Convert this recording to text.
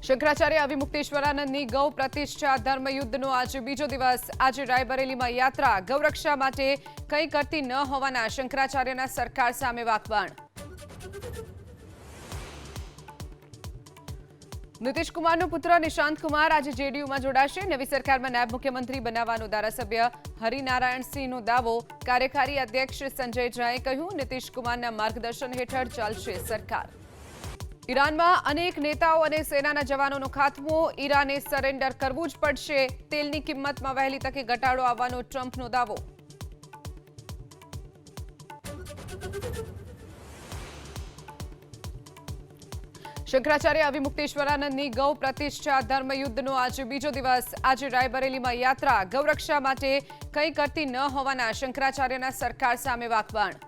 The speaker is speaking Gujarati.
શંકરાચાર્ય અવિમુક્તેશ્વરાનંદની ગૌ પ્રતિષ્ઠા ધર્મયુદ્ધનો આજે બીજો દિવસ। આજે રાયબરેલીમાં યાત્રા ગૌરક્ષા માટે કંઈ કરતી ન હોવાના શંકરાચાર્યના સરકાર સામે વાકબાણ। નીતિશ કુમારનો પુત્ર નિશાંત કુમાર આજે જેડીયુમાં જોડાશે। નવી સરકારમાં નાયબ મુખ્યમંત્રી બનાવવાનો ધારાસભ્ય હરિનારાયણસિંહનો દાવો। કાર્યકારી અધ્યક્ષ સંજય ઝાએ કહ્યું, નીતિશ કુમારના માર્ગદર્શન હેઠળ ચાલશે સરકાર। ઈરાનમાં અનેક નેતાઓ અને સેનાના જવાનોનો ખાત્મો। ઈરાને સરેન્ડર કરવું જ પડશે। તેલની કિંમતમાં વહેલી તકે ઘટાડો આવવાનો ટ્રમ્પનો દાવો। શંકરાચાર્ય અવિમુક્તેશ્વરાનંદની ગૌ પ્રતિષ્ઠા ધર્મયુદ્ધનો આજે બીજો દિવસ। આજે રાયબરેલીમાં યાત્રા ગૌરક્ષા માટે કંઈ કરતી ન હોવાના શંકરાચાર્યના સરકાર સામે વાકબાણ।